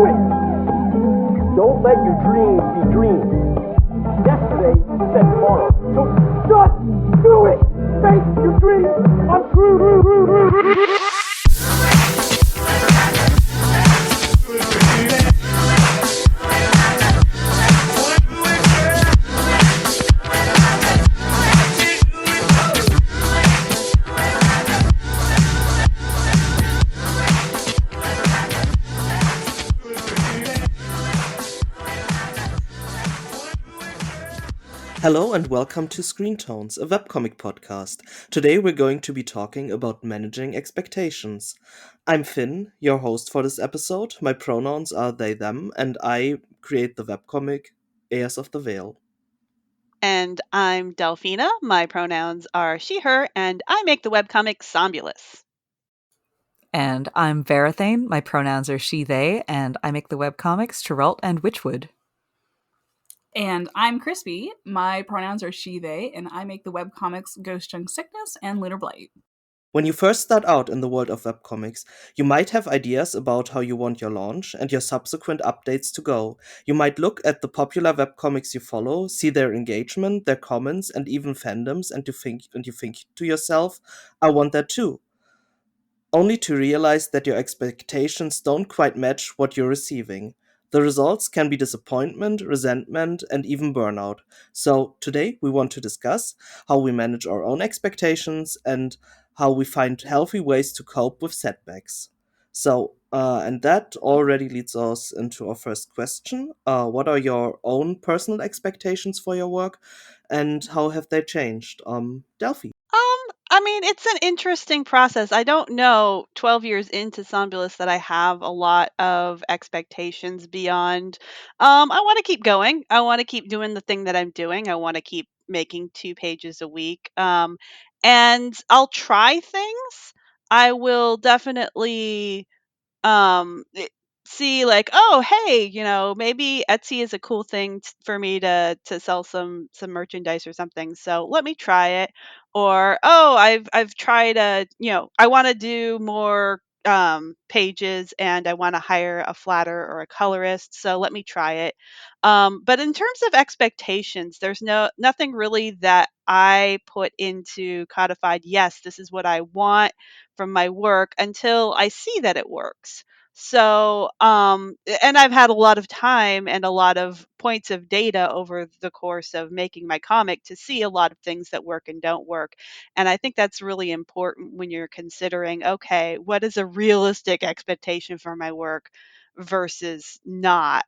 do it! Don't let your dreams be dreams. Yesterday said tomorrow. So just do it! Make your dreams come true! Hello and welcome to Screen Tones, a webcomic podcast. Today we're going to be talking about managing expectations. I'm Finn, your host for this episode. My pronouns are they, them, and I create the webcomic Heirs of the Veil. And I'm Delphina. My pronouns are she, her, and I make the webcomic Somnolus. And I'm Verathane. My pronouns are she, they, and I make the webcomics Tiralt and Witchwood. And I'm Crispy. My pronouns are she, they, and I make the webcomics Ghost Junk Sickness and Lunar Blight. When you first start out in the world of webcomics, you might have ideas about how you want your launch and your subsequent updates to go. You might look at the popular webcomics you follow, see their engagement, their comments, and even fandoms, and you think to yourself, I want that too. Only to realize that your expectations don't quite match what you're receiving. The results can be disappointment, resentment, and even burnout. So, today we want to discuss how we manage our own expectations and how we find healthy ways to cope with setbacks. And that already leads us into our first question. What are your own personal expectations for your work, and how have they changed? Delphi. It's an interesting process. I don't know 12 years into Somnolus that I have a lot of expectations beyond I want to keep going. I want to keep doing the thing that I'm doing. I want to keep making 2 pages a week. And I'll try things. I will definitely um i- see like, oh hey, maybe Etsy is a cool thing for me to sell some merchandise or something, so let me try it. Or, oh, I've tried I want to do more pages and I want to hire a flatter or a colorist, so let me try it. But in terms of expectations, there's nothing really that I put into codified, yes, this is what I want from my work, until I see that it works. So, and I've had a lot of time and a lot of points of data over the course of making my comic to see a lot of things that work and don't work. And I think that's really important when you're considering, okay, what is a realistic expectation for my work versus not.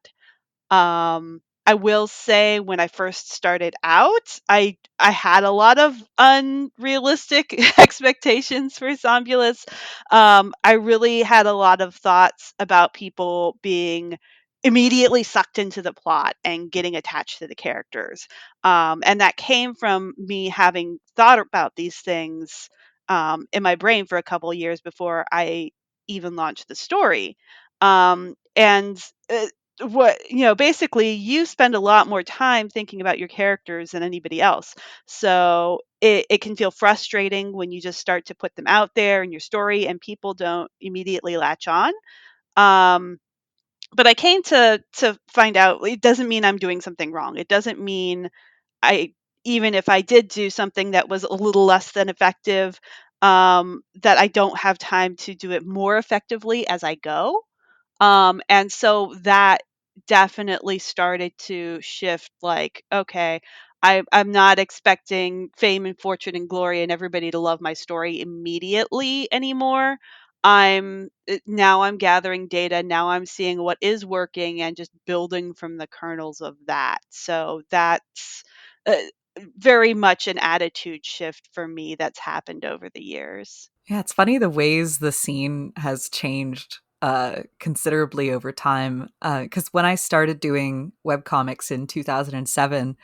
I will say when I first started out, I had a lot of unrealistic expectations for Zombulus. I really had a lot of thoughts about people being immediately sucked into the plot and getting attached to the characters. And that came from me having thought about these things in my brain for a couple of years before I even launched the story. And basically you spend a lot more time thinking about your characters than anybody else, so it can feel frustrating when you just start to put them out there in your story and people don't immediately latch on. um, but I came to find out it doesn't mean I'm doing something wrong. It doesn't mean I even if I did do something that was a little less than effective, that I don't have time to do it more effectively as I go. And so that definitely started to shift, like, okay, I'm not expecting fame and fortune and glory and everybody to love my story immediately anymore. Now I'm gathering data. Now I'm seeing what is working and just building from the kernels of that. So that's uh, very much an attitude shift for me that's happened over the years. Yeah, it's funny the ways the scene has changed considerably over time. Because when I started doing webcomics in 2007,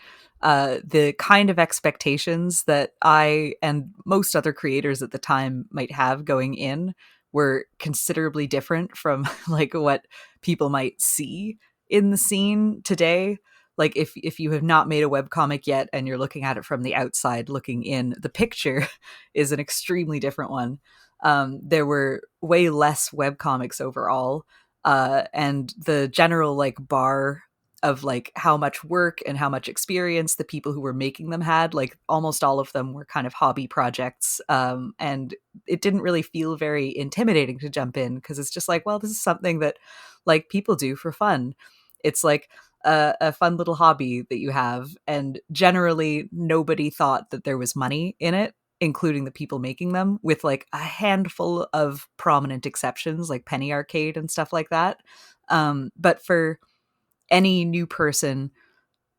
the kind of expectations that I and most other creators at the time might have going in were considerably different from like what people might see in the scene today. Like if you have not made a webcomic yet and you're looking at it from the outside looking in, the picture is an extremely different one. There were way less webcomics overall. and the general like bar of like how much work and how much experience the people who were making them had, like almost all of them were kind of hobby projects, and it didn't really feel very intimidating to jump in because it's just like, well, this is something that like people do for fun. It's like a fun little hobby that you have, and generally nobody thought that there was money in it, including the people making them, with like a handful of prominent exceptions like Penny Arcade and stuff like that. But for any new person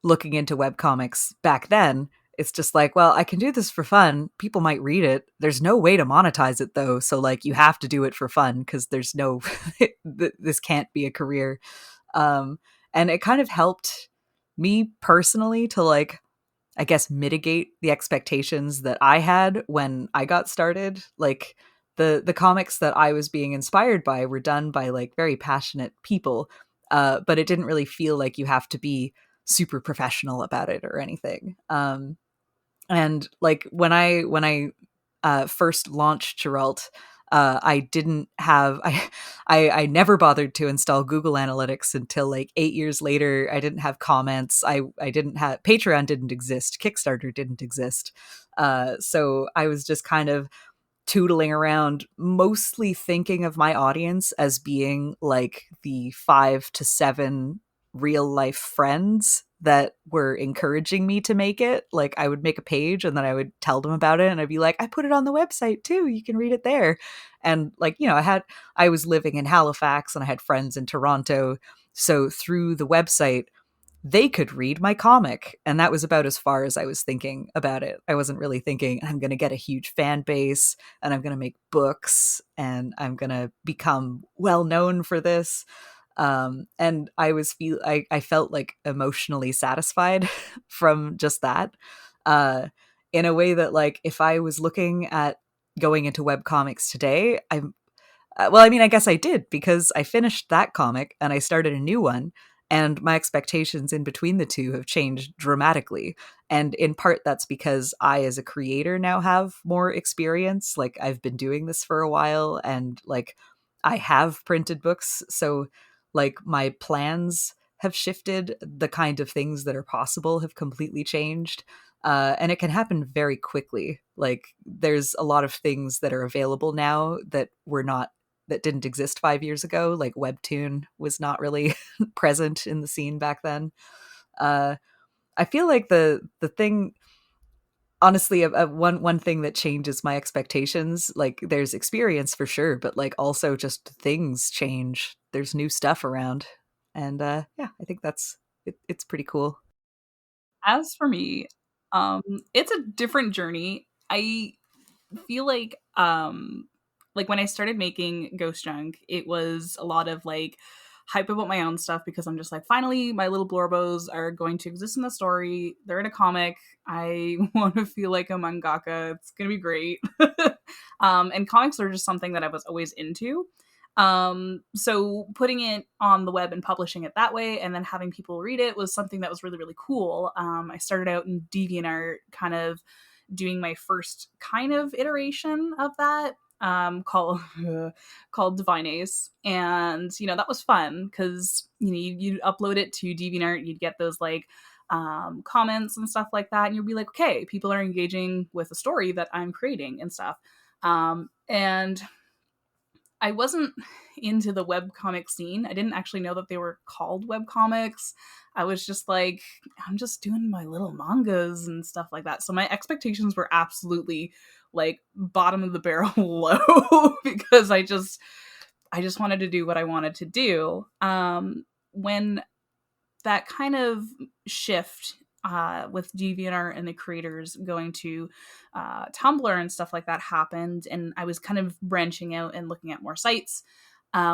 looking into webcomics back then, it's just like, well, I can do this for fun. People might read it. There's no way to monetize it though. So like you have to do it for fun because there's no, this can't be a career. Um, and it kind of helped me personally to like, I guess, mitigate the expectations that I had when I got started. Like the comics that I was being inspired by were done by like very passionate people, but it didn't really feel like you have to be super professional about it or anything. And like when I first launched Geralt, I didn't have I never bothered to install Google Analytics until like 8 years later. I didn't have comments. I didn't have Patreon didn't exist. Kickstarter didn't exist. So I was just kind of tootling around, mostly thinking of my audience as being like the 5 to 7 real life friends that were encouraging me to make it. Like I would make a page and then I would tell them about it and I'd be like, I put it on the website too. You can read it there. And like, you know, I was living in Halifax and I had friends in Toronto. So through the website, they could read my comic. And that was about as far as I was thinking about it. I wasn't really thinking I'm going to get a huge fan base and I'm going to make books and I'm going to become well known for this. And I felt like emotionally satisfied from just that, in a way that like if I was looking at going into webcomics today, well, I mean, I guess I did because I finished that comic and I started a new one. And my expectations in between the two have changed dramatically. And in part, that's because I, as a creator, now have more experience. Like, I've been doing this for a while and, like, I have printed books. So, like, my plans have shifted. The kind of things that are possible have completely changed. And it can happen very quickly. Like, there's a lot of things that are available now that didn't exist 5 years ago. Like Webtoon was not really present in the scene back then. I feel like the thing, honestly, one thing that changes my expectations, like there's experience for sure, but like also just things change. There's new stuff around, and yeah, I think it's pretty cool. As for me, it's a different journey. I feel like when I started making Ghost Junk, it was a lot of like hype about my own stuff because I'm just like, finally my little blorbos are going to exist in the story. They're in a comic. I want to feel like a mangaka. It's gonna be great. And comics are just something that I was always into. So putting it on the web and publishing it that way and then having people read it was something that was really, really cool. I started out in DeviantArt, kind of doing my first kind of iteration of that, called called Divine Ace. And you know, that was fun because you know, you upload it to DeviantArt, you'd get those like comments and stuff like that, and you'd be like, okay, people are engaging with the story that I'm creating and stuff. And I wasn't into the webcomic scene. I didn't actually know that they were called webcomics. I was just like, I'm just doing my little mangas and stuff like that. So my expectations were absolutely like bottom of the barrel low because I just wanted to do what I wanted to do. When that kind of shift with DeviantArt and the creators going to Tumblr and stuff like that happened, and I was kind of branching out and looking at more sites.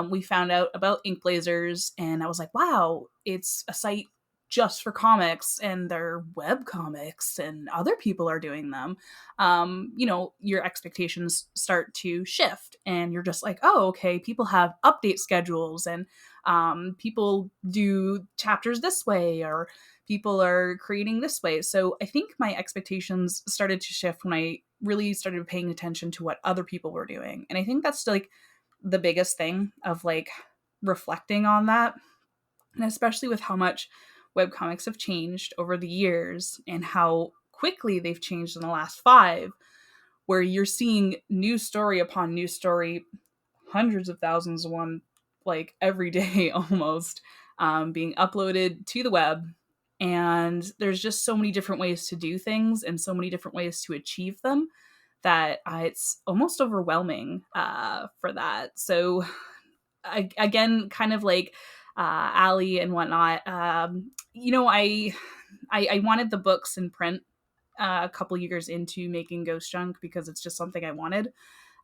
We found out about Ink Blazers, and I was like, wow, it's a site just for comics, and they're web comics, and other people are doing them. You know, your expectations start to shift, and you're just like, oh, okay, people have update schedules, and people do chapters this way, or people are creating this way. So I think my expectations started to shift when I really started paying attention to what other people were doing. And I think that's like the biggest thing of like reflecting on that, and especially with how much webcomics have changed over the years and how quickly they've changed in the last 5, where you're seeing new story upon new story, hundreds of thousands of one, like every day almost, being uploaded to the web. And there's just so many different ways to do things and so many different ways to achieve them that it's almost overwhelming for that. So again, kind of like Ali and whatnot, I wanted the books in print a couple years into making Ghost Junk because it's just something I wanted.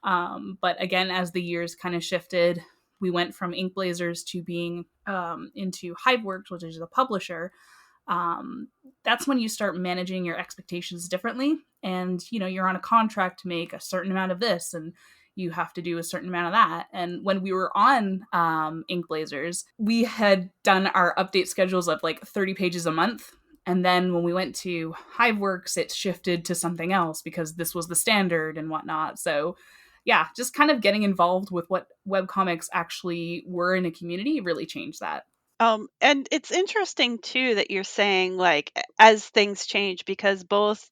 But again, as the years kind of shifted, we went from Ink Blazers to being into Hiveworks, which is a publisher. um, that's when you start managing your expectations differently. And, you're on a contract to make a certain amount of this and you have to do a certain amount of that. And when we were on Ink Blazers, we had done our update schedules of like 30 pages a month. And then when we went to Hiveworks, it shifted to something else because this was the standard and whatnot. So, yeah, just kind of getting involved with what webcomics actually were in a community really changed that. And it's interesting too that you're saying like as things change because both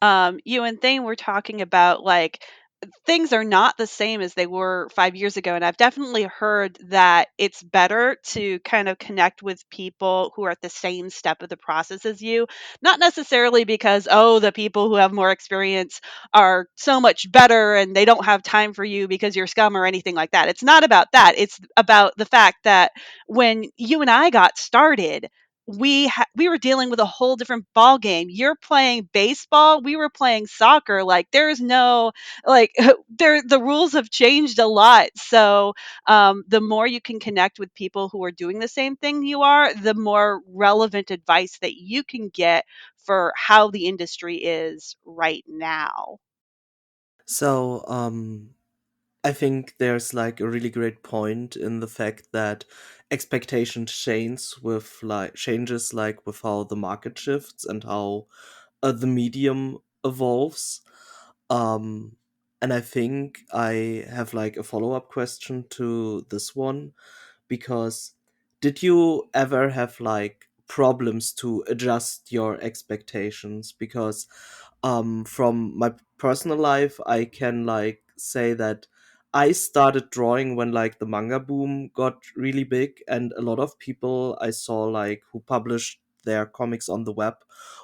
you and Thane were talking about like things are not the same as they were 5 years ago. And I've definitely heard that it's better to kind of connect with people who are at the same step of the process as you. Not necessarily because, oh, the people who have more experience are so much better and they don't have time for you because you're scum or anything like that. It's not about that. It's about the fact that when you and I got started, we were dealing with a whole different ball game. You're playing baseball, we were playing soccer. Like there's no like the rules have changed a lot. So the more you can connect with people who are doing the same thing you are, the more relevant advice that you can get for how the industry is right now. So, I think there's like a really great point in the fact that expectation changes like with how the market shifts and how the medium evolves. Um, and I think I have like a follow-up question to this one because did you ever have like problems to adjust your expectations? Because from my personal life I can like say that I started drawing when like the manga boom got really big, and a lot of people I saw like who published their comics on the web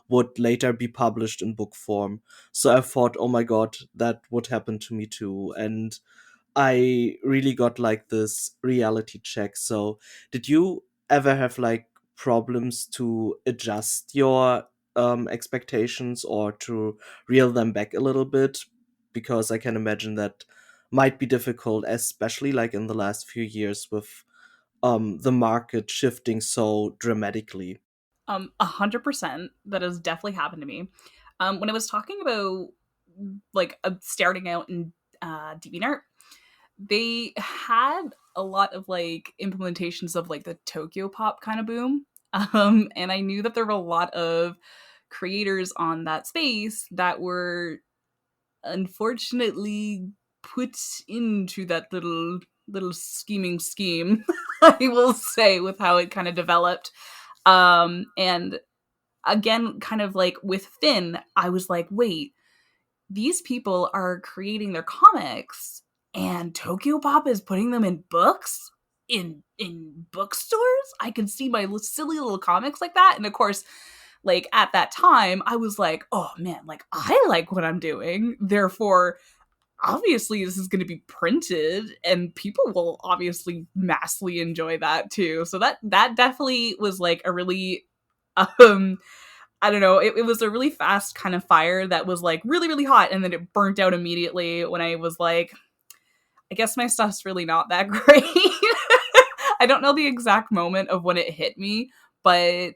would later be published in book form. So I thought, oh my god, that would happen to me too. And I really got like this reality check. So, did you ever have like problems to adjust your expectations or to reel them back a little bit? Because I can imagine that might be difficult, especially like in the last few years with the market shifting so dramatically. 100%. That has definitely happened to me. When I was talking about like starting out in DeviantArt, they had a lot of like implementations of like the Tokyo Pop kind of boom. And I knew that there were a lot of creators on that space that were unfortunately put into that little scheming scheme, I will say, with how it kind of developed. And again, kind of like with Finn, I was like, wait, these people are creating their comics and Tokyo Pop is putting them in books, in bookstores. I can see my silly little comics like that. And of course, like at that time, I was like, oh man, like I like what I'm doing. Therefore, obviously this is going to be printed and people will obviously massively enjoy that too. So that definitely was like a really um I don't know, it was a really fast kind of fire that was like really, really hot and then it burnt out immediately when I was like, I guess my stuff's really not that great. I don't know the exact moment of when it hit me, but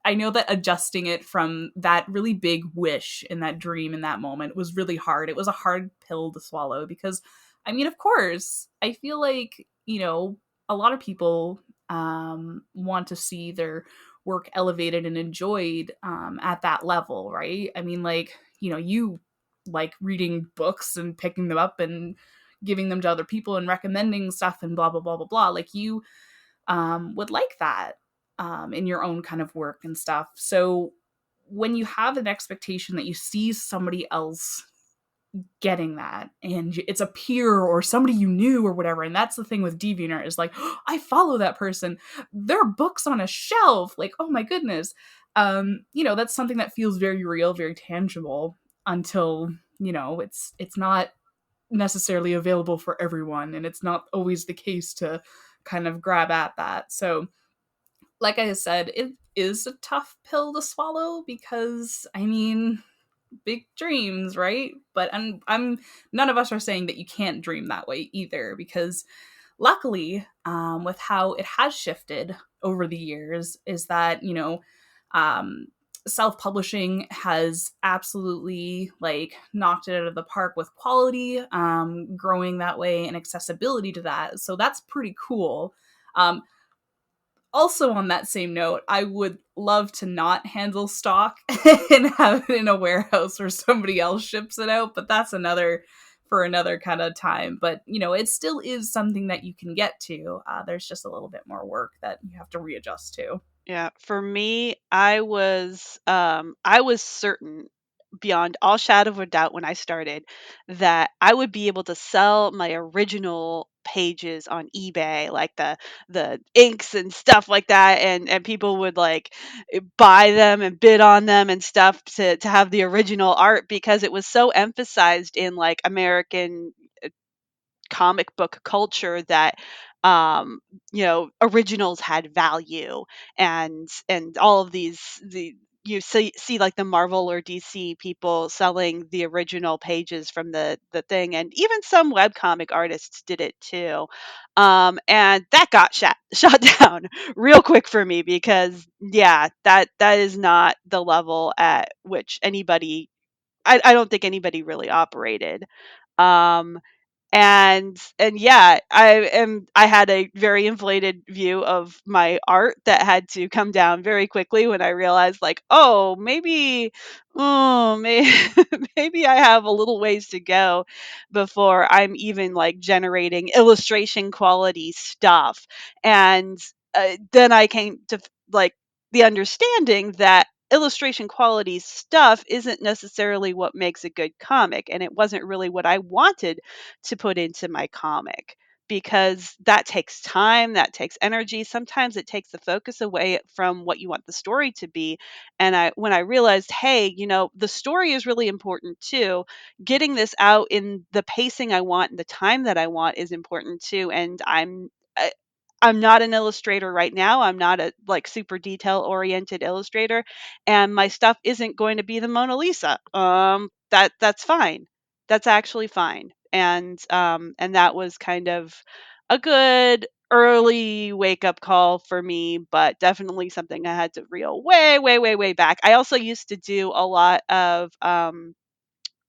I know that adjusting it from that really big wish and that dream in that moment was really hard. It was a hard pill to swallow because, I mean, of course, I feel like, a lot of people want to see their work elevated and enjoyed at that level, right? I mean, like, you like reading books and picking them up and giving them to other people and recommending stuff and blah blah blah blah blah. Like you would like that in your own kind of work and stuff. So when you have an expectation that you see somebody else getting that and it's a peer or somebody you knew or whatever, and that's the thing with DeviantArt is like, oh, I follow that person, there are books on a shelf, like, oh my goodness. That's something that feels very real, very tangible, until it's not necessarily available for everyone, and it's not always the case to kind of grab at that. So like I said, it is a tough pill to swallow, because I mean, big dreams, right? But I'm none of us are saying that you can't dream that way either, because luckily, with how it has shifted over the years, is that um, self-publishing has absolutely like knocked it out of the park with quality, growing that way and accessibility to that. So that's pretty cool. Also, on that same note, I would love to not handle stock and have it in a warehouse where somebody else ships it out, but that's another for another kind of time. But it still is something that you can get to. There's just a little bit more work that you have to readjust to. Yeah, for me, I was certain beyond all shadow of a doubt when I started that I would be able to sell my original pages on eBay, like the inks and stuff like that, and people would like buy them and bid on them and stuff to have the original art, because it was so emphasized in like American comic book culture that um originals had value, and all of the you see like the Marvel or DC people selling the original pages from the thing, and even some webcomic artists did it too. And that got shot down real quick for me, because yeah, that is not the level at which anybody, I don't think anybody really operated. um and yeah, I had a very inflated view of my art that had to come down very quickly when I realized, like, oh, maybe maybe I have a little ways to go before I'm even like generating illustration quality stuff. And then I came to like the understanding that illustration quality stuff isn't necessarily what makes a good comic, and it wasn't really what I wanted to put into my comic, because that takes time, that takes energy. Sometimes it takes the focus away from what you want the story to be. And when I realized, hey, the story is really important too. Getting this out in the pacing I want and the time that I want is important too. And I'm not an illustrator right now. I'm not a like super detail oriented illustrator, and my stuff isn't going to be the Mona Lisa. That's fine. That's actually fine. And that was kind of a good early wake up call for me, but definitely something I had to reel way, way, way, way back. I also used to do a lot of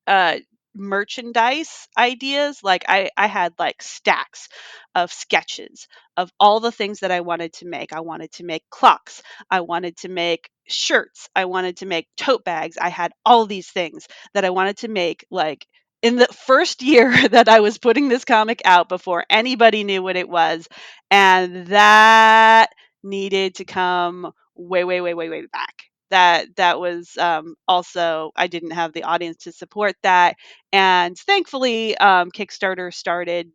uh merchandise ideas. Like I had like stacks of sketches of all the things that I wanted to make. I wanted to make clocks, I wanted to make shirts, I wanted to make tote bags. I had all these things that I wanted to make, like in the first year that I was putting this comic out, before anybody knew what it was. And that needed to come way, way, way, way, way back. That was also, I didn't have the audience to support that, and thankfully Kickstarter started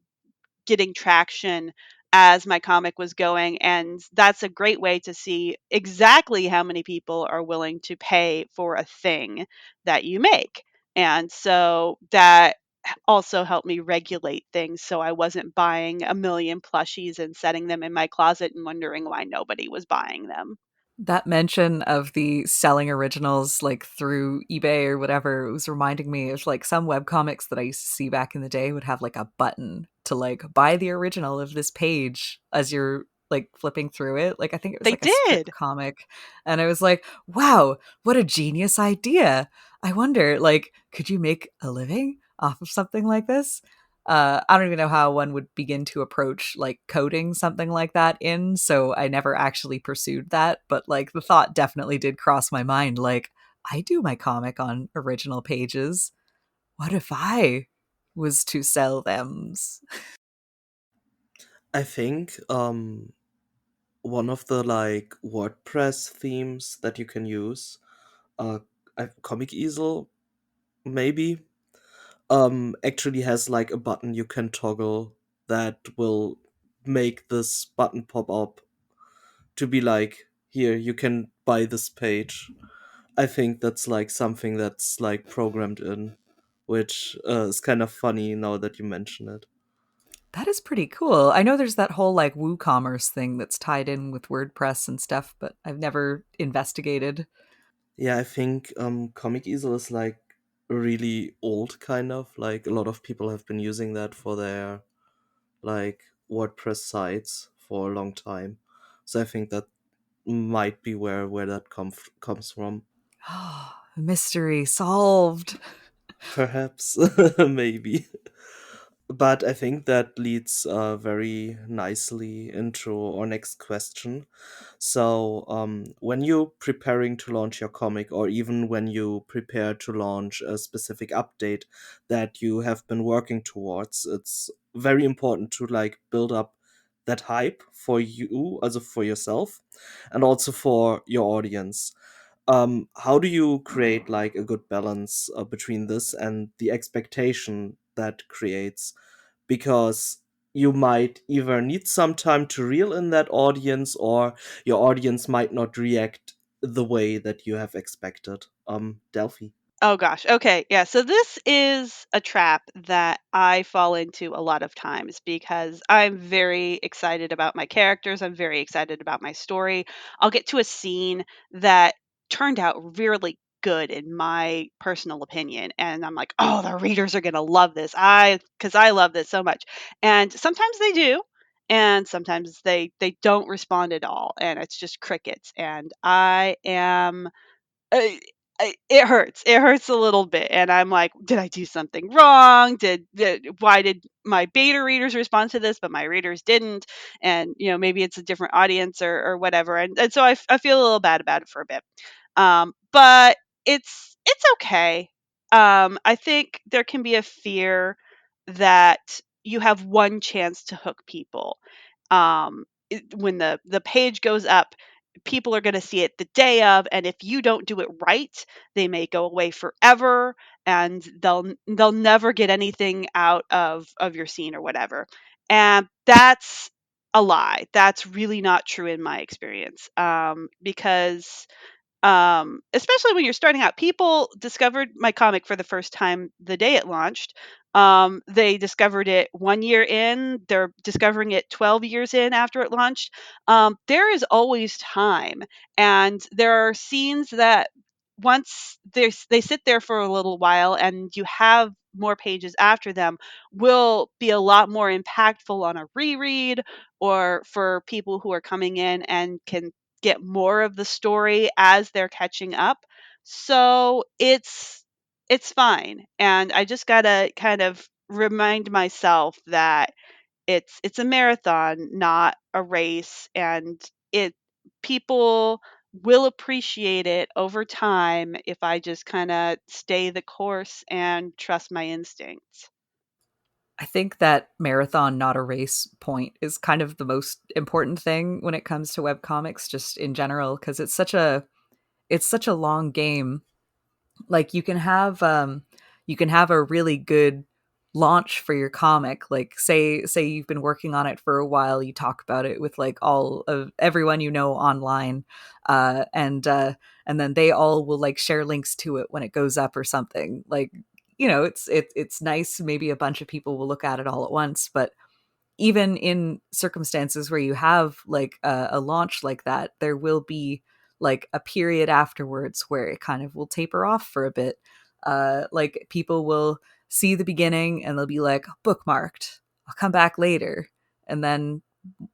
getting traction as my comic was going, and that's a great way to see exactly how many people are willing to pay for a thing that you make. And so that also helped me regulate things, so I wasn't buying a million plushies and setting them in my closet and wondering why nobody was buying them. That mention of the selling originals like through eBay or whatever, it was reminding me of like some webcomics that I used to see back in the day would have like a button to like buy the original of this page as you're like flipping through it. Like I think it was They like a strip did. comic. And I was like, wow, what a genius idea. I wonder, like, could you make a living off of something like this? I don't even know how one would begin to approach like coding something like that in, so I never actually pursued that. But like the thought definitely did cross my mind. Like, I do my comic on original pages. What if I was to sell thems. I think one of the like WordPress themes that you can use, uh, Comic Easel maybe, actually has like a button you can toggle that will make this button pop up to be like, here you can buy this page. I think that's like something that's like programmed in, which is kind of funny now that you mention it. That is pretty cool. I know there's that whole like WooCommerce thing that's tied in with WordPress and stuff, but I've never investigated. Yeah, I think Comic Easel is like really old, kind of. Like a lot of people have been using that for their like WordPress sites for a long time. So I think that might be where that comes from. Mystery solved. Perhaps, maybe. But I think that leads very nicely into our next question. So, when you're preparing to launch your comic, or even when you prepare to launch a specific update that you have been working towards, it's very important to like build up that hype for you, also for yourself, and also for your audience. How do you create like a good balance between this and the expectation that creates? Because you might either need some time to reel in that audience, or your audience might not react the way that you have expected. Delphi. Oh gosh. Okay. Yeah. So this is a trap that I fall into a lot of times because I'm very excited about my characters. I'm very excited about my story. I'll get to a scene that turned out really good in my personal opinion, and I'm like, "Oh, the readers are going to love this." Cuz I love this so much. And sometimes they do, and sometimes they don't respond at all, and it's just crickets, and I am I it hurts. It hurts a little bit, and I'm like, "Did I do something wrong? Why did my beta readers respond to this, but my readers didn't?" And, maybe it's a different audience or whatever, and so I feel a little bad about it for a bit. But it's okay. I think there can be a fear that you have one chance to hook people. When the page goes up, people are going to see it the day of, and if you don't do it right, they may go away forever, and they'll never get anything out of your scene or whatever. And that's a lie. That's really not true in my experience. Because especially when you're starting out, people discovered my comic for the first time the day it launched. They discovered it 1 year in. They're discovering it 12 years in after it launched. There is always time, and there are scenes that once they sit there for a little while, and you have more pages after them, will be a lot more impactful on a reread, or for people who are coming in and can get more of the story as they're catching up. So it's fine. And I just got to kind of remind myself that it's a marathon, not a race, and it people will appreciate it over time if I just kind of stay the course and trust my instincts. I think that marathon, not a race point is kind of the most important thing when it comes to webcomics, just in general, because it's such a long game. Like you can have a really good launch for your comic. Like say you've been working on it for a while, you talk about it with like all of everyone you know online, and then they all will like share links to it when it goes up or something. Like, it's nice, maybe a bunch of people will look at it all at once, but even in circumstances where you have like a launch like that, there will be like a period afterwards where it kind of will taper off for a bit. Like people will see the beginning and they'll be like, bookmarked, I'll come back later. And then,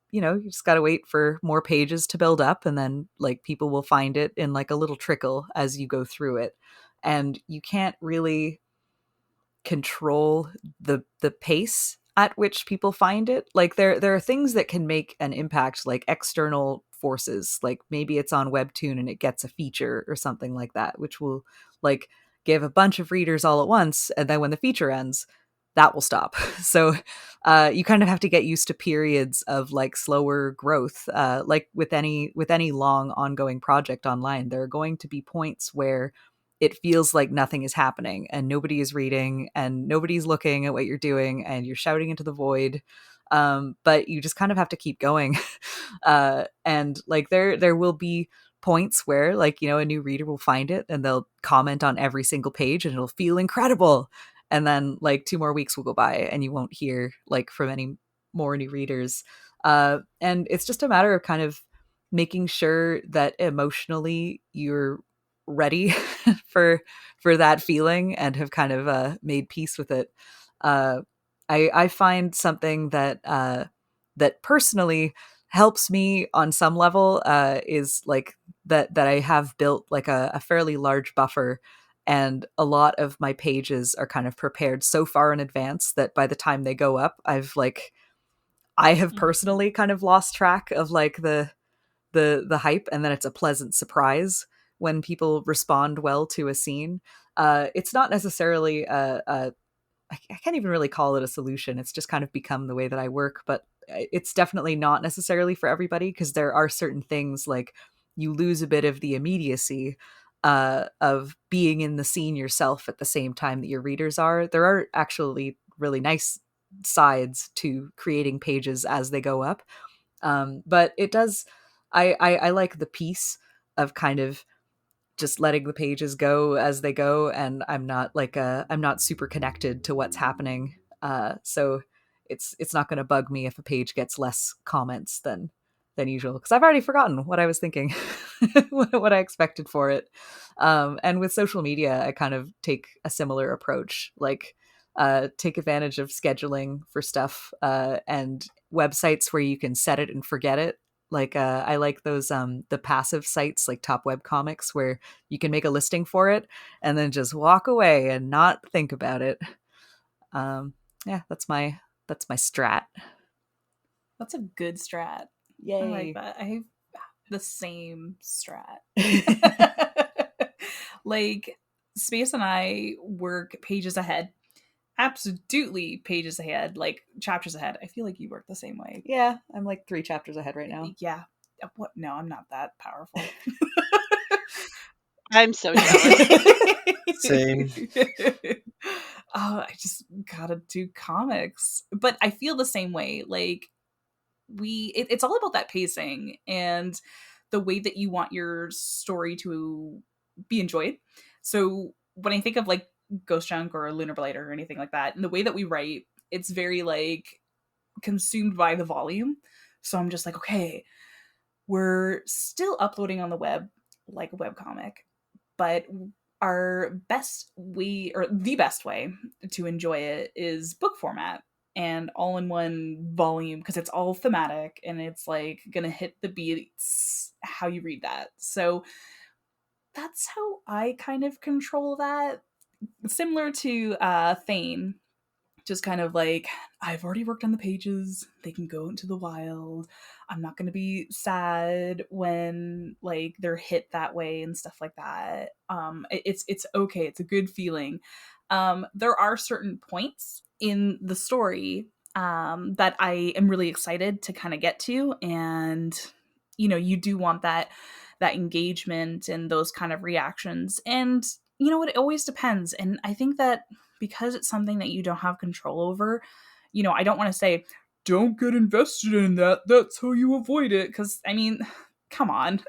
you just got to wait for more pages to build up. And then like people will find it in like a little trickle as you go through it. And you can't really control the pace at which people find it. Like there are things that can make an impact, like external forces, like maybe it's on Webtoon and it gets a feature or something like that, which will like give a bunch of readers all at once, and then when the feature ends, that will stop. So you kind of have to get used to periods of like slower growth. Like with any long ongoing project online, there are going to be points where it feels like nothing is happening and nobody is reading and nobody's looking at what you're doing and you're shouting into the void. But you just kind of have to keep going. And like there will be points where, like, you know, a new reader will find it and they'll comment on every single page and it'll feel incredible. And then like 2 more weeks will go by and you won't hear like from any more new readers. And it's just a matter of kind of making sure that emotionally you're ready for that feeling and have kind of made peace with it. uh I find something that that personally helps me on some level is like that I have built like a fairly large buffer, and a lot of my pages are kind of prepared so far in advance that by the time they go up, I have personally kind of lost track of like the hype, and then it's a pleasant surprise when people respond well to a scene. It's not necessarily a I can't even really call it a solution. It's just kind of become the way that I work, but it's definitely not necessarily for everybody, because there are certain things like you lose a bit of the immediacy of being in the scene yourself at the same time that your readers are. There are actually really nice sides to creating pages as they go up. But it does, I like the peace of kind of just letting the pages go as they go, and I'm not super connected to what's happening. So it's not going to bug me if a page gets less comments than usual, because I've already forgotten what I was thinking, what I expected for it. And with social media, I kind of take a similar approach, like take advantage of scheduling for stuff, and websites where you can set it and forget it. Like I like those the passive sites like Top Webcomics, where you can make a listing for it and then just walk away and not think about it. Yeah, that's my strat. That's a good strat. I like Yay. that. I have the same strat. Like, Space and I work pages ahead. Absolutely pages ahead, like chapters ahead. I feel like you work the same way. Yeah, I'm like 3 chapters ahead right now. Yeah. What? No, I'm not that powerful. I'm so jealous. Same. Oh, I just gotta do comics. But I feel the same way. Like, it's all about that pacing and the way that you want your story to be enjoyed. So when I think of like Ghost Junk or Lunar Blighter or anything like that, and the way that we write, it's very like consumed by the volume. So I'm just like, okay, we're still uploading on the web like a webcomic, but our best way, or the best way to enjoy it, is book format and all in one volume, because it's all thematic and it's like gonna hit the beats how you read that. So that's how I kind of control that. Similar to Thane, just kind of like, I've already worked on the pages, they can go into the wild. I'm not going to be sad when like they're hit that way and stuff like that. It's okay, it's a good feeling. There are certain points in the story that I am really excited to kind of get to, and you know, you do want that engagement and those kind of reactions. And you know, it always depends. And I think that because it's something that you don't have control over, you know, I don't want to say, don't get invested in that. That's how you avoid it. Because, I mean, come on.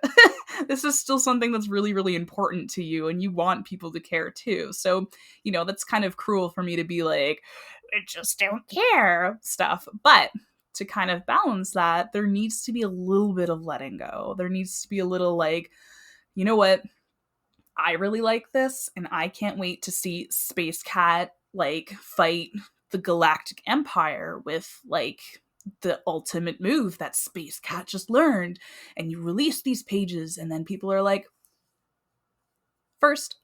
This is still something that's really, really important to you, and you want people to care too. So, you know, that's kind of cruel for me to be like, I just don't care stuff. But to kind of balance that, there needs to be a little bit of letting go. There needs to be a little like, you know what? I really like this, and I can't wait to see Space Cat like fight the Galactic Empire with like the ultimate move that Space Cat just learned. And you release these pages, and then people are like, first.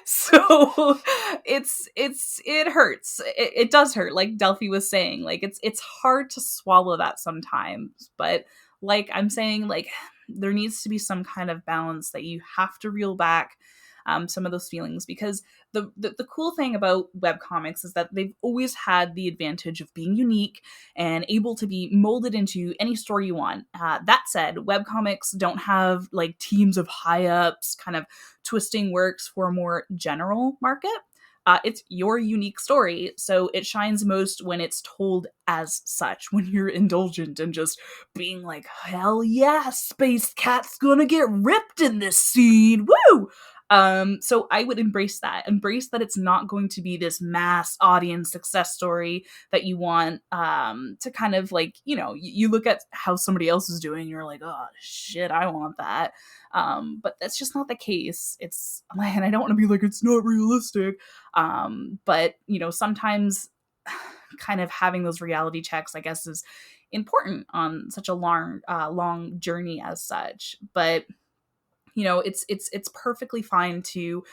So it hurts. It does hurt, like Delphi was saying. Like it's hard to swallow that sometimes, but like I'm saying, like there needs to be some kind of balance that you have to reel back some of those feelings, because the cool thing about webcomics is that they've always had the advantage of being unique and able to be molded into any story you want. That said, webcomics don't have like teams of high ups kind of twisting works for a more general market. It's your unique story, so it shines most when it's told as such, when you're indulgent and just being like, hell yeah, Space Cat's gonna get ripped in this scene, woo! So I would embrace that it's not going to be this mass audience success story that you want to kind of like, you look at how somebody else is doing, you're like, oh shit, I want that. But that's just not the case. It's, and I don't want to be like, it's not realistic. But sometimes kind of having those reality checks, I guess, is important on such a long journey as such. But it's perfectly fine to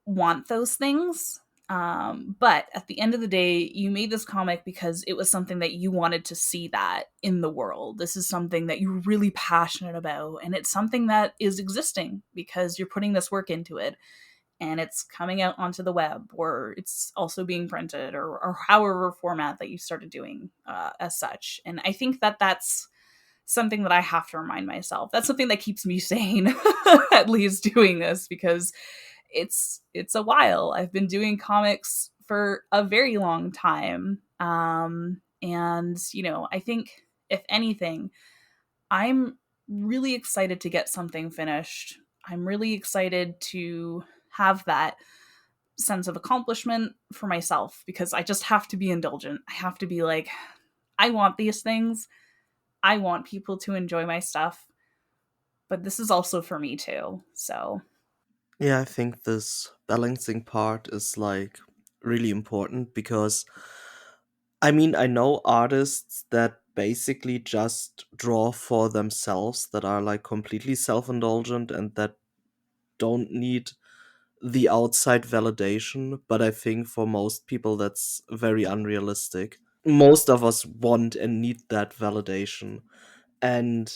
want those things. But at the end of the day, you made this comic because it was something that you wanted to see that in the world. This is something that you're really passionate about, and it's something that is existing because you're putting this work into it, and it's coming out onto the web, or it's also being printed, or however format that you started doing as such. And I think that that's something that I have to remind myself. That's something that keeps me sane, at least doing this, because it's a while. I've been doing comics for a very long time. And I think if anything, I'm really excited to get something finished. I'm really excited to have that sense of accomplishment for myself, because I just have to be indulgent. I have to be like, I want these things. I want people to enjoy my stuff, but this is also for me too. So Yeah, I think this balancing part is like really important because I mean, I know artists that basically just draw for themselves, that are like completely self-indulgent and that don't need the outside validation, but I think for most people that's very unrealistic. Most of us want and need that validation. And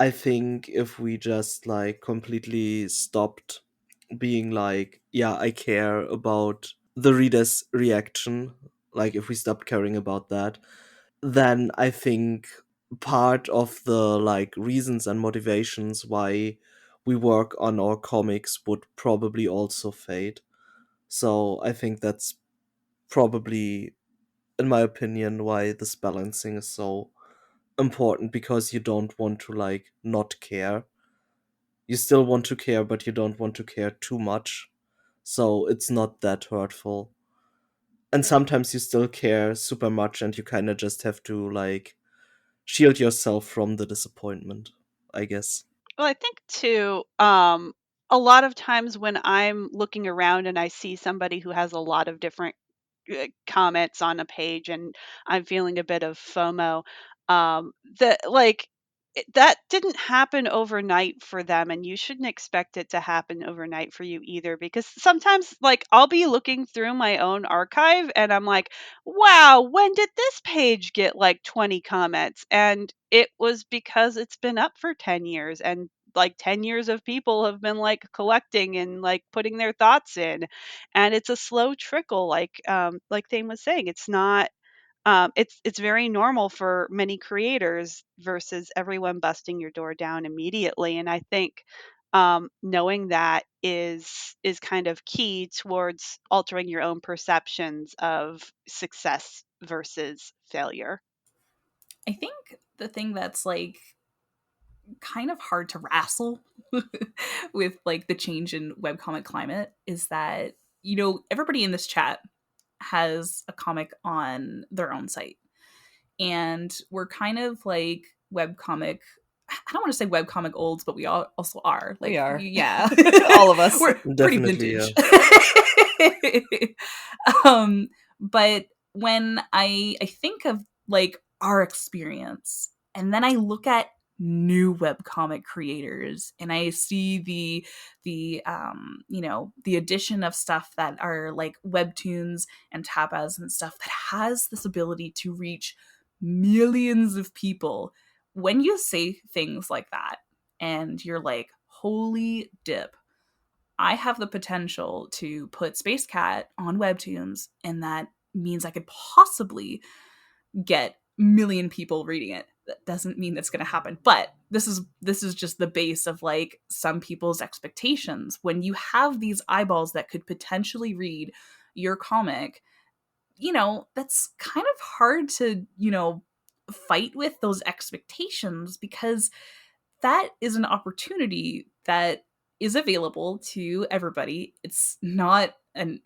I think if we just like completely stopped being like, yeah, I care about the reader's reaction, like if we stopped caring about that, then I think part of the like reasons and motivations why we work on our comics would probably also fade. So I think that's probably, in my opinion, why this balancing is so important, because you don't want to like not care. You still want to care, but you don't want to care too much. So it's not that hurtful. And sometimes you still care super much and you kind of just have to like shield yourself from the disappointment, I guess. Well, I think too, a lot of times when I'm looking around and I see somebody who has a lot of different comments on a page and I'm feeling a bit of FOMO, that like that didn't happen overnight for them, and you shouldn't expect it to happen overnight for you either, because sometimes like I'll be looking through my own archive and I'm like, wow, when did this page get like 20 comments? And it was because it's been up for 10 years, and like 10 years of people have been like collecting and like putting their thoughts in, and it's a slow trickle, like Thane was saying. It's not it's very normal for many creators versus everyone busting your door down immediately. And I think knowing that is kind of key towards altering your own perceptions of success versus failure. I think the thing that's like kind of hard to wrestle with like the change in webcomic climate is that, everybody in this chat has a comic on their own site. And we're kind of like webcomic, I don't want to say webcomic olds, but we all also are. Like, We are. yeah. All of us. We're pretty Definitely, yeah. vintage. But when I think of like our experience, and then I look at new webcomic creators and I see the addition of stuff that are like webtoons and tapas and stuff that has this ability to reach millions of people. When you say things like that and you're like, holy dip, I have the potential to put Space Cat on webtoons, and that means I could possibly get million people reading it. That doesn't mean that's going to happen, but this is just the base of like some people's expectations. When you have these eyeballs that could potentially read your comic, that's kind of hard to, fight with those expectations, because that is an opportunity that is available to everybody. It's not an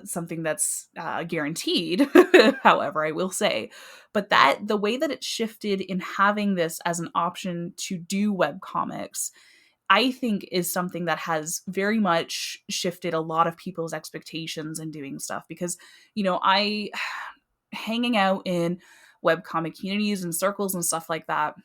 something that's guaranteed, however, I will say, but that the way that it shifted in having this as an option to do web comics, I think is something that has very much shifted a lot of people's expectations in doing stuff. Because I hanging out in webcomic communities and circles and stuff like that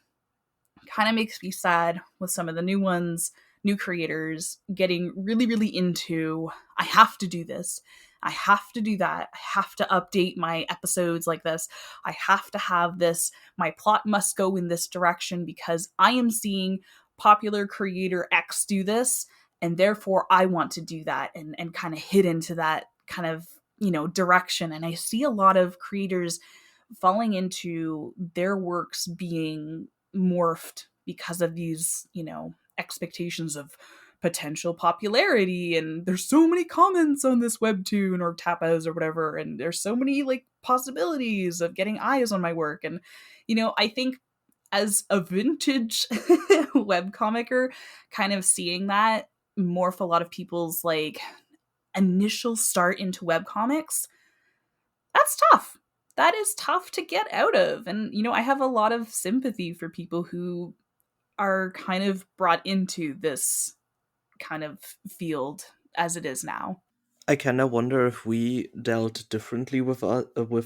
kind of makes me sad with some of the new ones, new creators getting really, really into, I have to do this. I have to do that. I have to update my episodes like this. I have to have this. My plot must go in this direction because I am seeing popular creator X do this. And therefore, I want to do that, and kind of hit into that kind of, direction. And I see a lot of creators falling into their works being morphed because of these, expectations of potential popularity. And there's so many comments on this webtoon or tapas or whatever, and there's so many like possibilities of getting eyes on my work. And I think as a vintage webcomicer, kind of seeing that morph a lot of people's like initial start into webcomics, that's tough. That is tough to get out of. And, I have a lot of sympathy for people who are kind of brought into this kind of field as it is now. I kind of wonder if we dealt differently with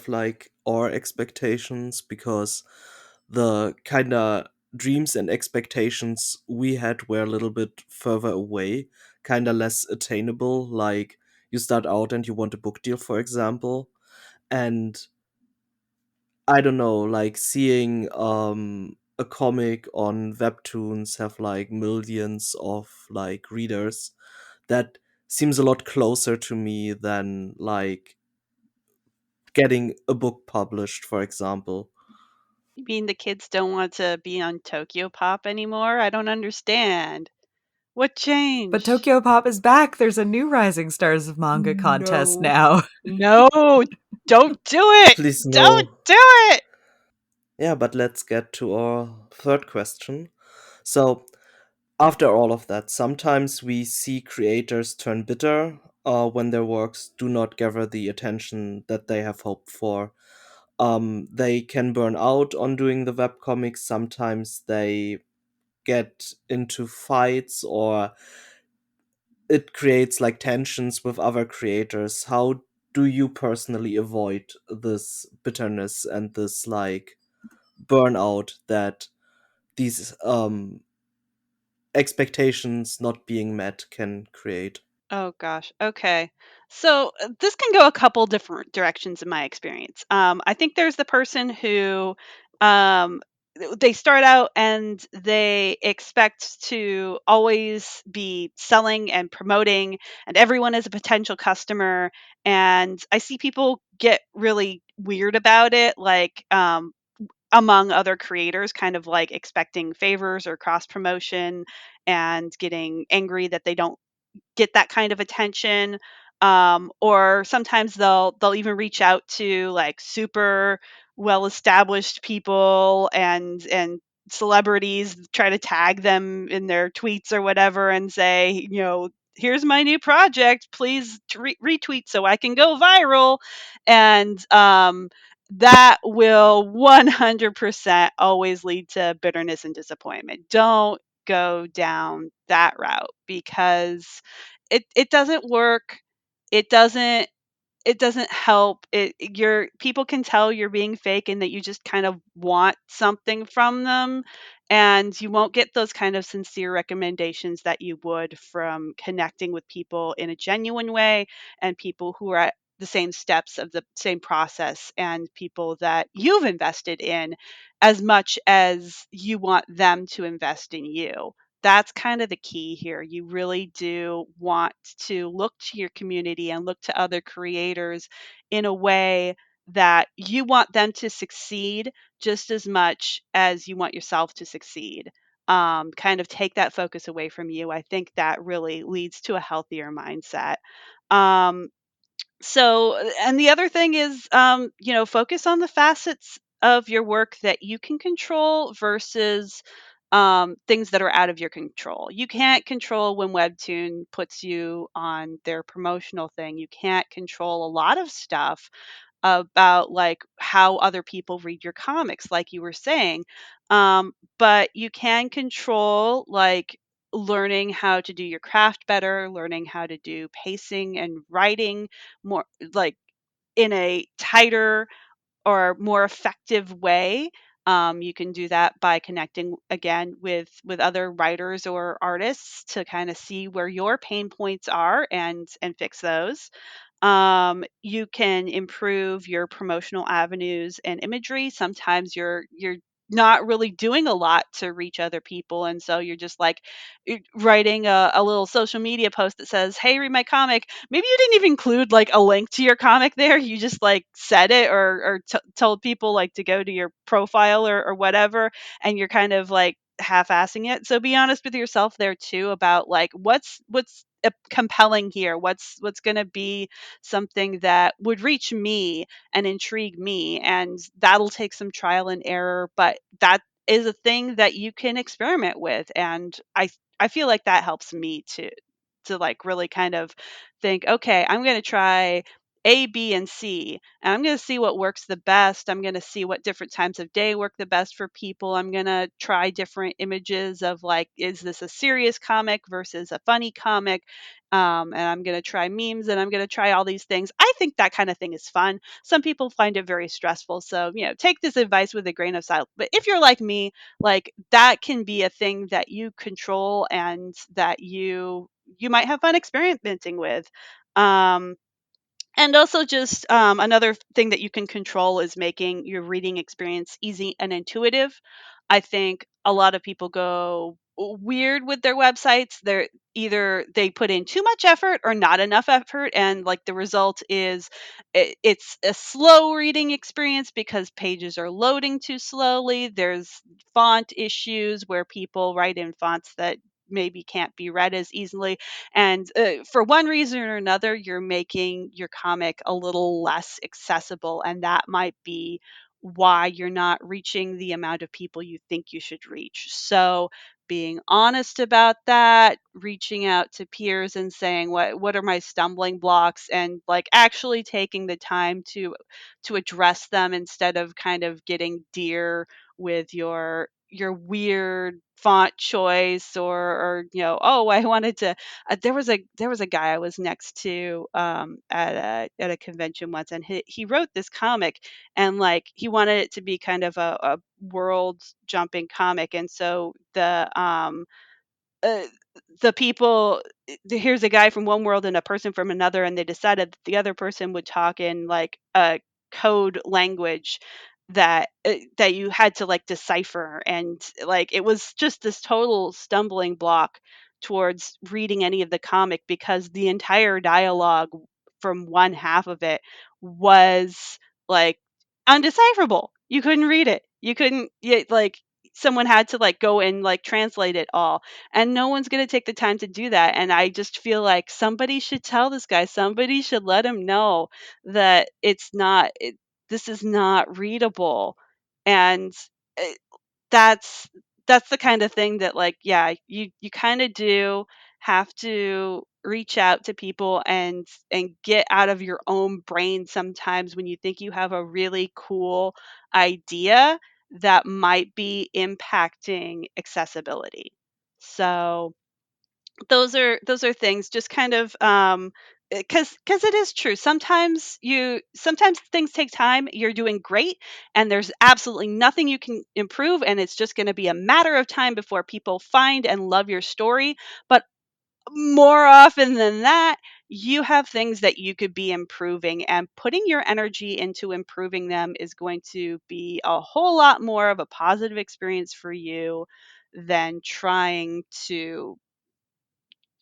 like our expectations, because the kind of dreams and expectations we had were a little bit further away, kind of less attainable. Like you start out and you want a book deal, for example, and I don't know, like seeing a comic on webtoons have like millions of like readers, that seems a lot closer to me than like getting a book published, for example. You mean the kids don't want to be on Tokyo Pop anymore? I don't understand. What But changed? Tokyo Pop is back. There's a new Rising Stars of Manga contest No. now. No, don't do it. Please Don't no. do it. Yeah, but let's get to our third question. So, after all of that, sometimes we see creators turn bitter when their works do not gather the attention that they have hoped for. They can burn out on doing the webcomics. Sometimes they get into fights, or it creates like tensions with other creators. How do you personally avoid this bitterness and this like burnout that these expectations not being met can create? Oh gosh. Okay. So this can go a couple different directions in my experience. I think there's the person who they start out and they expect to always be selling and promoting, and everyone is a potential customer. And I see people get really weird about it, like among other creators, kind of like expecting favors or cross promotion and getting angry that they don't get that kind of attention. Or sometimes they'll even reach out to like super well established people and celebrities, try to tag them in their tweets or whatever and say, here's my new project, please retweet so I can go viral. And that will 100% always lead to bitterness and disappointment. Don't go down that route, because it doesn't work. It doesn't it doesn't help. Your people can tell you're being fake and that you just kind of want something from them, and you won't get those kind of sincere recommendations that you would from connecting with people in a genuine way, and people who are at the same steps of the same process, and people that you've invested in as much as you want them to invest in you. that's kind of the key here. You really do want to look to your community and look to other creators in a way that you want them to succeed just as much as you want yourself to succeed. Kind of take that focus away from you. I think that really leads to a healthier mindset. Um, and the other thing is, focus on the facets of your work that you can control versus things that are out of your control. You can't control when Webtoon puts you on their promotional thing. You can't control a lot of stuff about like how other people read your comics, like you were saying. But you can control like learning how to do your craft better, learning how to do pacing and writing more like in a tighter or more effective way. You can do that by connecting again with other writers or artists to kind of see where your pain points are and fix those. You can improve your promotional avenues and imagery. Sometimes you're not really doing a lot to reach other people, and so you're just like writing a little social media post that says, "Hey, read my comic." Maybe you didn't even include like a link to your comic there. You just like said it or told people like to go to your profile or whatever, and you're kind of like half-assing it. So be honest with yourself there too about like what's compelling here. What's going to be something that would reach me and intrigue me, and that'll take some trial and error, but that is a thing that you can experiment with. And I feel like that helps me to like really kind of think, okay, I'm going to try A, B, and C, and I'm going to see what works the best. I'm going to see what different times of day work the best for people. I'm going to try different images of like, is this a serious comic versus a funny comic? And I'm going to try memes and I'm going to try all these things. I think that kind of thing is fun. Some people find it very stressful. So, take this advice with a grain of salt. But if you're like me, like that can be a thing that you control and that you might have fun experimenting with. Um, and also, just another thing that you can control is making your reading experience easy and intuitive. I think a lot of people go weird with their websites. They're either they put in too much effort or not enough effort, and like the result is it's a slow reading experience because pages are loading too slowly. There's font issues where people write in fonts that maybe can't be read as easily, and for one reason or another, you're making your comic a little less accessible. And that might be why you're not reaching the amount of people you think you should reach. So, being honest about that, reaching out to peers and saying what are my stumbling blocks, and like actually taking the time to address them instead of kind of getting dear with your weird font choice, or oh, I wanted to there was a guy I was next to at a convention once, and he wrote this comic, and like he wanted it to be kind of a world jumping comic, and so uh, the people here's a guy from one world and a person from another, and they decided that the other person would talk in like a code language that you had to like decipher, and like it was just this total stumbling block towards reading any of the comic because the entire dialogue from one half of it was like undecipherable. You couldn't read it. You couldn't like someone had to like go and like translate it all, and no one's going to take the time to do that. And I just feel like somebody should tell this guy, somebody should let him know that this is not readable. And uh, that's that's the kind of thing that like yeah, you kind of do have to reach out to people and get out of your own brain sometimes when you think you have a really cool idea that might be impacting accessibility. So those are things just kind of because it is true. Sometimes things take time. You're doing great and there's absolutely nothing you can improve, and it's just going to be a matter of time before people find and love your story. But more often than that, you have things that you could be improving, and putting your energy into improving them is going to be a whole lot more of a positive experience for you than trying to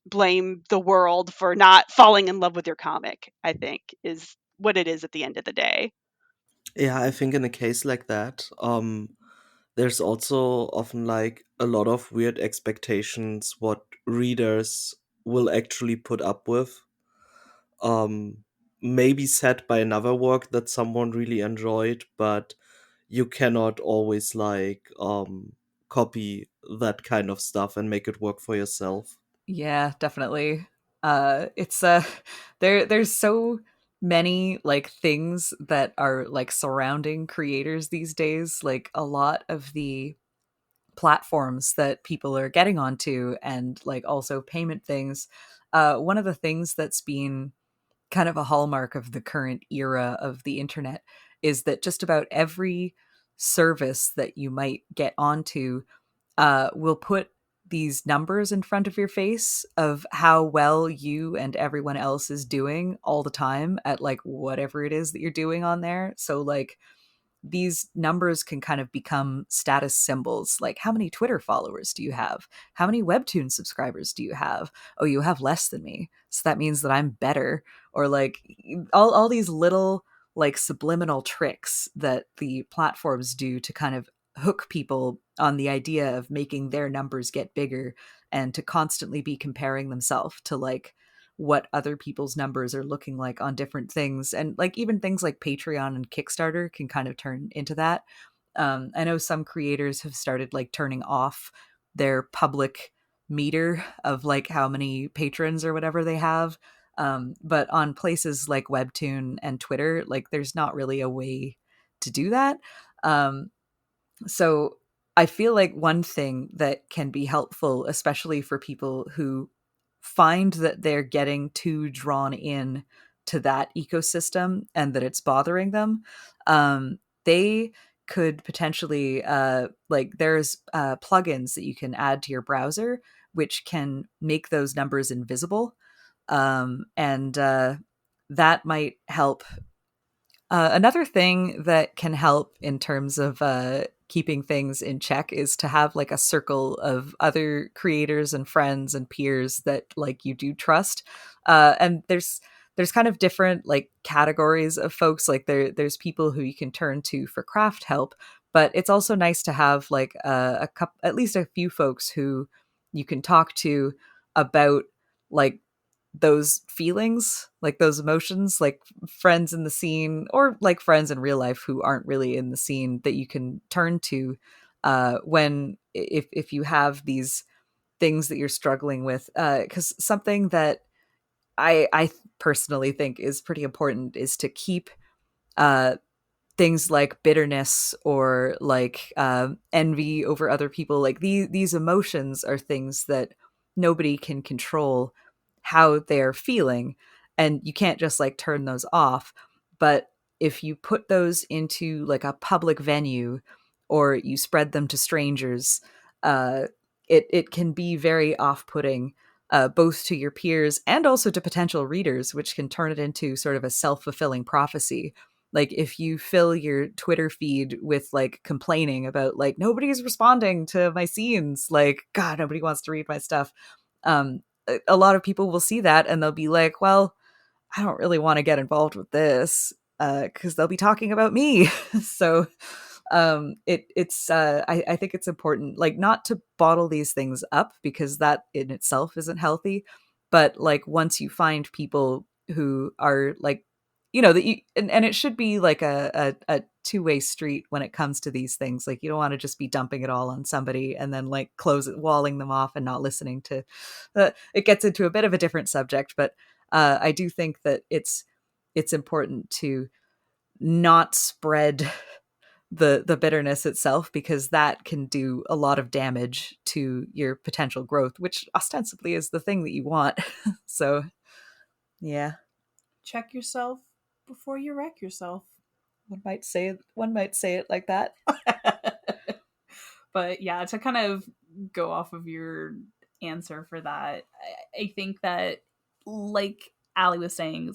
blame the world for not falling in love with your comic, I think is what it is at the end of the day. Yeah, I think in a case like that, there's also often like a lot of weird expectations what readers will actually put up with. Um, Maybe set by another work that someone really enjoyed, but you cannot always like copy that kind of stuff and make it work for yourself. Yeah, definitely. It's there's so many like things that are like surrounding creators these days. Like a lot of the platforms that people are getting onto, and like also payment things. One of the things that's been kind of a hallmark of the current era of the internet is that just about every service that you might get onto will put these numbers in front of your face of how well you and everyone else is doing all the time at like whatever it is that you're doing on there. So like these numbers can kind of become status symbols, like how many Twitter followers do you have, how many Webtoon subscribers do you have? Oh, you have less than me, so that means that I'm better. Or like all these little like subliminal tricks that the platforms do to kind of hook people on the idea of making their numbers get bigger, and to constantly be comparing themselves to like what other people's numbers are looking like on different things. And like even things like Patreon and Kickstarter can kind of turn into that. I know some creators have started like turning off their public meter of like how many patrons or whatever they have. But on places like Webtoon and Twitter, like there's not really a way to do that. So I feel like one thing that can be helpful, especially for people who find that they're getting too drawn in to that ecosystem and that it's bothering them, they could potentially like there's plugins that you can add to your browser which can make those numbers invisible, and that might help. Another thing that can help in terms of keeping things in check is to have like a circle of other creators and friends and peers that like you do trust. And there's kind of different like categories of folks. Like there's people who you can turn to for craft help, but it's also nice to have like a couple, at least a few folks who you can talk to about like those feelings, like those emotions, like friends in the scene or like friends in real life who aren't really in the scene that you can turn to when if you have these things that you're struggling with. Because something that I personally think is pretty important is to keep uh, things like bitterness or like envy over other people, like these emotions are things that nobody can control how they're feeling, and you can't just like turn those off. But if you put those into like a public venue or you spread them to strangers, uh it can be very off-putting, both to your peers and also to potential readers, which can turn it into sort of a self-fulfilling prophecy. Like if you fill your Twitter feed with like complaining about like nobody's responding to my scenes, like god, nobody wants to read my stuff, a lot of people will see that and they'll be like, well, I don't really want to get involved with this because they'll be talking about me. So I think it's important like not to bottle these things up because that in itself isn't healthy, but like once you find people who are like, you know, that you and it should be like a two-way street when it comes to these things. Like you don't want to just be dumping it all on somebody and then like close it, walling them off and not listening to it gets into a bit of a different subject. But I do think that it's important to not spread the bitterness itself, because that can do a lot of damage to your potential growth, which ostensibly is the thing that you want. So yeah, Check yourself before you wreck yourself. one might say it like that. But yeah, to kind of go off of your answer for that, I think that, like Ali was saying,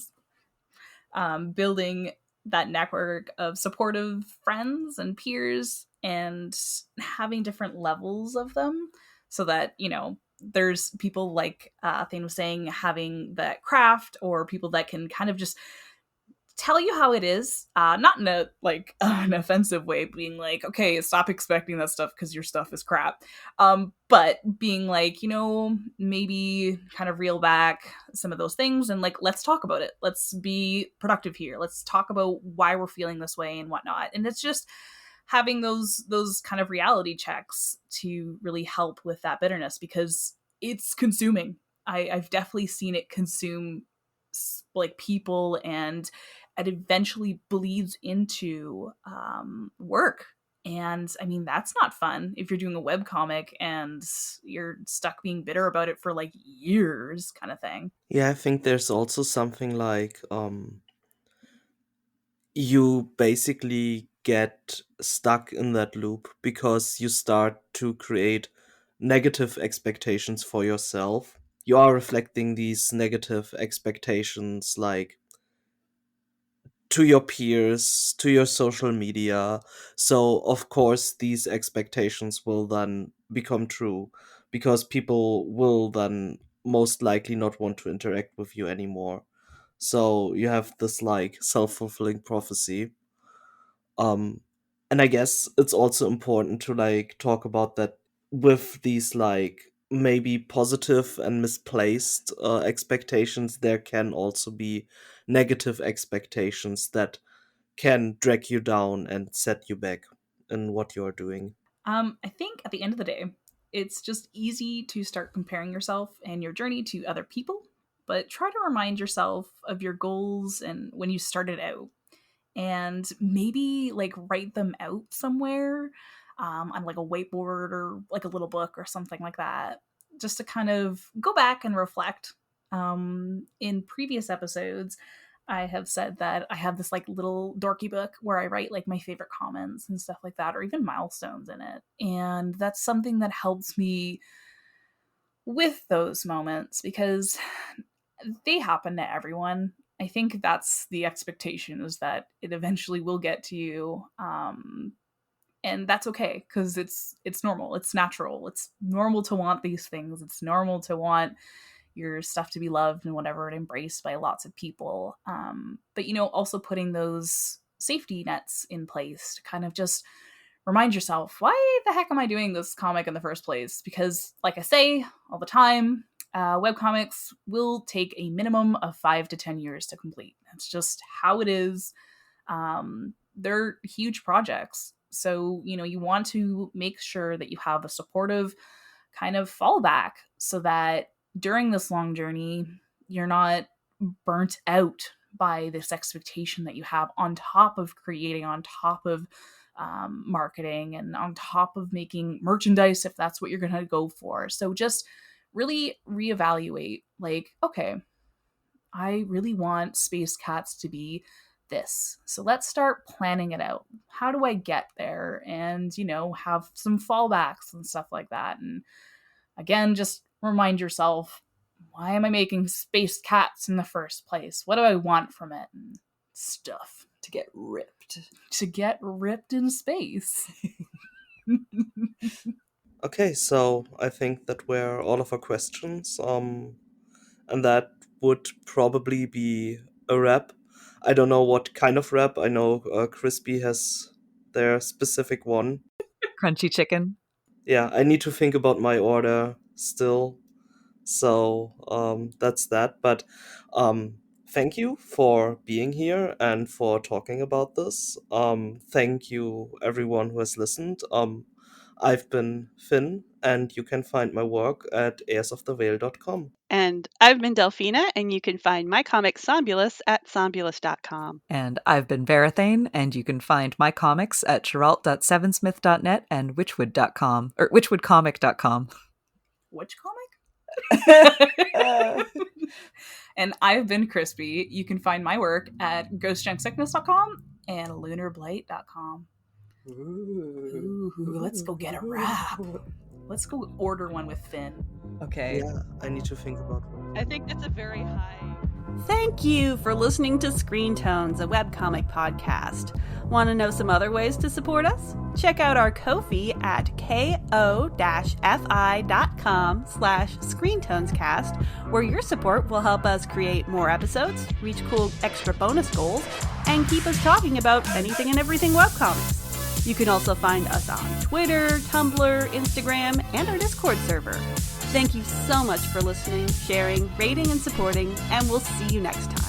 building that network of supportive friends and peers and having different levels of them so that, there's people like Thane was saying, having that craft, or people that can kind of just tell you how it is, not in a like an offensive way, being like, okay, stop expecting that stuff because your stuff is crap, but being like, maybe kind of reel back some of those things and like, let's talk about it, let's be productive here, let's talk about why we're feeling this way and whatnot. And it's just having those kind of reality checks to really help with that bitterness, because it's consuming. I've definitely seen it consume like people, and it eventually bleeds into work. And I mean, that's not fun if you're doing a webcomic and you're stuck being bitter about it for like years, kind of thing. Yeah, I think there's also something like you basically get stuck in that loop because you start to create negative expectations for yourself. You are reflecting these negative expectations like to your peers, to your social media. So, of course, these expectations will then become true because people will then most likely not want to interact with you anymore. So, you have this like self fulfilling prophecy. Um, and I guess it's also important to like talk about that with these like maybe positive and misplaced expectations, there can also be negative expectations that can drag you down and set you back in what you're doing. I think at the end of the day, it's just easy to start comparing yourself and your journey to other people, but try to remind yourself of your goals and when you started out, and maybe like write them out somewhere, on like a whiteboard or like a little book or something like that, just to kind of go back and reflect. In previous episodes, I have said that I have this like little dorky book where I write like my favorite comments and stuff like that, or even milestones in it. And that's something that helps me with those moments because they happen to everyone. I think that's the expectation, is that it eventually will get to you. And that's okay, because it's normal, it's natural, it's normal to want these things, it's normal to want your stuff to be loved and whatever, and embraced by lots of people. But also putting those safety nets in place to kind of just remind yourself, why the heck am I doing this comic in the first place? Because, like I say all the time, webcomics will take a minimum of 5 to 10 years to complete. That's just how it is. They're huge projects. So, you want to make sure that you have a supportive kind of fallback so that during this long journey, you're not burnt out by this expectation that you have, on top of creating, on top of marketing, and on top of making merchandise if that's what you're going to go for. So just really reevaluate, like, okay, I really want Space Cats to be this. So let's start planning it out. How do I get there? And, have some fallbacks and stuff like that. And again, just remind yourself, why am I making Space Cats in the first place? What do I want from it? And stuff. To get ripped. To get ripped in space. Okay, so I think that were all of our questions. And that would probably be a wrap. I don't know what kind of wrap. I know Crispy has their specific one. Crunchy chicken. Yeah, I need to think about my order still. So that's that. But thank you for being here and for talking about this. Thank you, everyone who has listened. I've been Finn, and you can find my work at heirsoftheveil.com. And I've been Delphina, and you can find my comic Sombulus at sombulus.com. And I've been Verathane, and you can find my comics at geralt.sevensmith.net and witchwood.com, or witchwoodcomic.com. Which comic? And I've been Crispy. You can find my work at ghostjunksickness.com and lunarblight.com. Ooh, let's go get a wrap. Let's go order one with Finn. Okay. Yeah, I need to think about one. I think that's a very high Thank you for listening to Screen Tones, a webcomic podcast. Want to know some other ways to support us? Check out our Ko-fi at ko-fi.com/ScreenTonesCast, where your support will help us create more episodes, reach cool extra bonus goals, and keep us talking about anything and everything webcomics. You can also find us on Twitter, Tumblr, Instagram, and our Discord server. Thank you so much for listening, sharing, rating, and supporting, and we'll see you next time.